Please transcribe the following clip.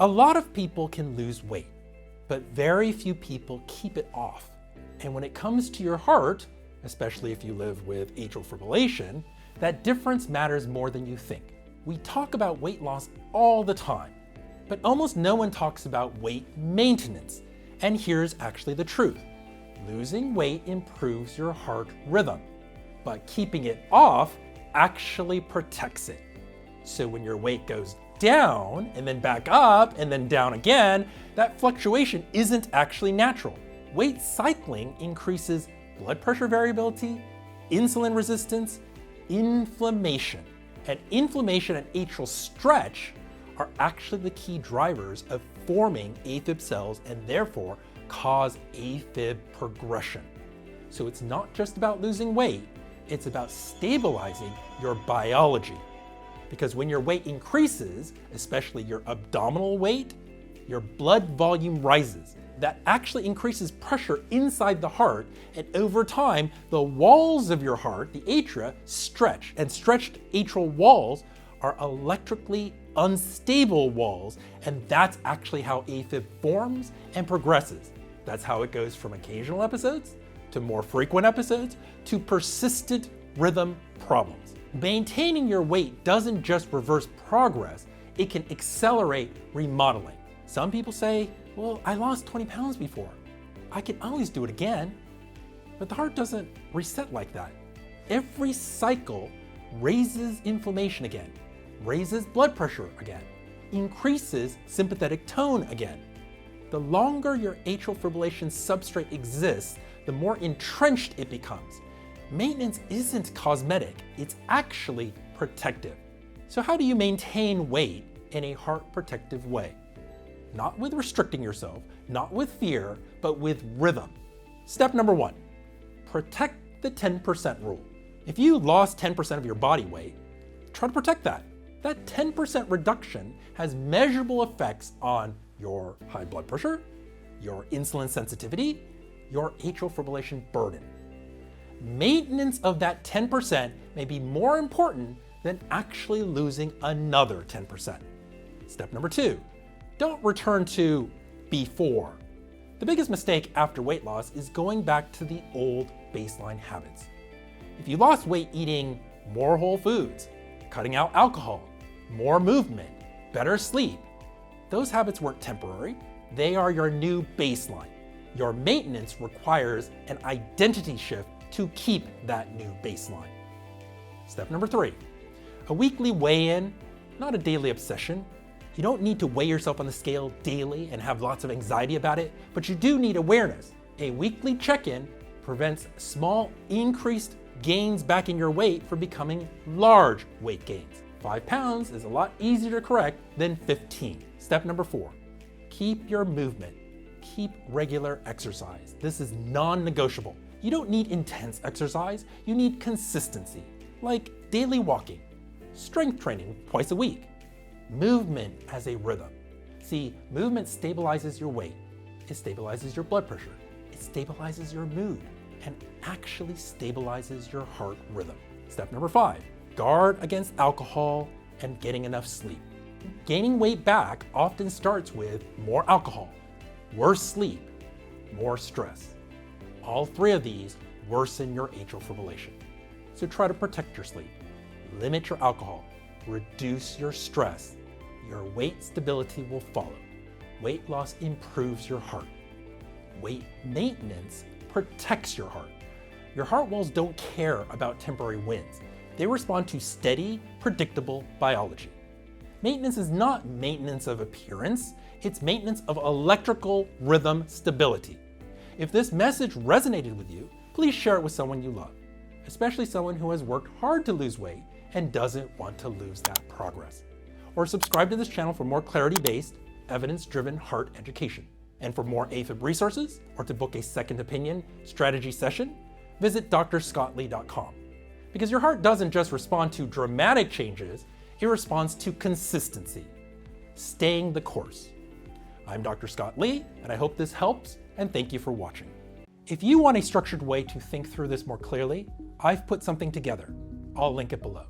A lot of people can lose weight, but very few people keep it off. And when it comes to your heart, especially if you live with atrial fibrillation, that difference matters more than you think. We talk about weight loss all the time, but almost no one talks about weight maintenance. And here's actually the truth. Losing weight improves your heart rhythm, but keeping it off actually protects it. So when your weight goes down and then back up and then down again, that fluctuation isn't actually natural. Weight cycling increases blood pressure variability, insulin resistance, inflammation. And inflammation and atrial stretch are actually the key drivers of forming AFib cells and therefore cause AFib progression. So it's not just about losing weight, it's about stabilizing your biology. Because when your weight increases, especially your abdominal weight, your blood volume rises. That actually increases pressure inside the heart, and over time, the walls of your heart, the atria, stretch, and stretched atrial walls are electrically unstable walls, and that's actually how AFib forms and progresses. That's how it goes from occasional episodes to more frequent episodes to persistent rhythm problems. Maintaining your weight doesn't just reverse progress, it can accelerate remodeling. Some people say, well, I lost 20 pounds before. I can always do it again. But the heart doesn't reset like that. Every cycle raises inflammation again, raises blood pressure again, increases sympathetic tone again. The longer your atrial fibrillation substrate exists, the more entrenched it becomes. Maintenance isn't cosmetic, it's actually protective. So how do you maintain weight in a heart protective way? Not with restricting yourself, not with fear, but with rhythm. Step number 1, protect the 10% rule. If you lost 10% of your body weight, try to protect that. That 10% reduction has measurable effects on your high blood pressure, your insulin sensitivity, your atrial fibrillation burden. Maintenance of that 10% may be more important than actually losing another 10%. Step number 2, don't return to before. The biggest mistake after weight loss is going back to the old baseline habits. If you lost weight eating more whole foods, cutting out alcohol, more movement, better sleep, those habits weren't temporary. They are your new baseline. Your maintenance requires an identity shift to keep that new baseline. Step number 3, a weekly weigh-in, not a daily obsession. You don't need to weigh yourself on the scale daily and have lots of anxiety about it, but you do need awareness. A weekly check-in prevents small increased gains back in your weight from becoming large weight gains. 5 pounds is a lot easier to correct than 15. Step number 4, keep your movement. Keep regular exercise. This is non-negotiable. You don't need intense exercise, you need consistency, like daily walking, strength training twice a week, movement as a rhythm. See, movement stabilizes your weight, it stabilizes your blood pressure, it stabilizes your mood, and actually stabilizes your heart rhythm. Step number 5, guard against alcohol and getting enough sleep. Gaining weight back often starts with more alcohol, worse sleep, more stress. All 3 of these worsen your atrial fibrillation. So try to protect your sleep, limit your alcohol, reduce your stress. Your weight stability will follow. Weight loss improves your heart. Weight maintenance protects your heart. Your heart walls don't care about temporary wins. They respond to steady, predictable biology. Maintenance is not maintenance of appearance, it's maintenance of electrical rhythm stability. If this message resonated with you, please share it with someone you love, especially someone who has worked hard to lose weight and doesn't want to lose that progress. Or subscribe to this channel for more clarity-based, evidence-driven heart education. And for more AFib resources, or to book a second opinion strategy session, visit drscottlee.com. Because your heart doesn't just respond to dramatic changes, it responds to consistency, staying the course. I'm Dr. Scott Lee, and I hope this helps, and thank you for watching. If you want a structured way to think through this more clearly, I've put something together. I'll link it below.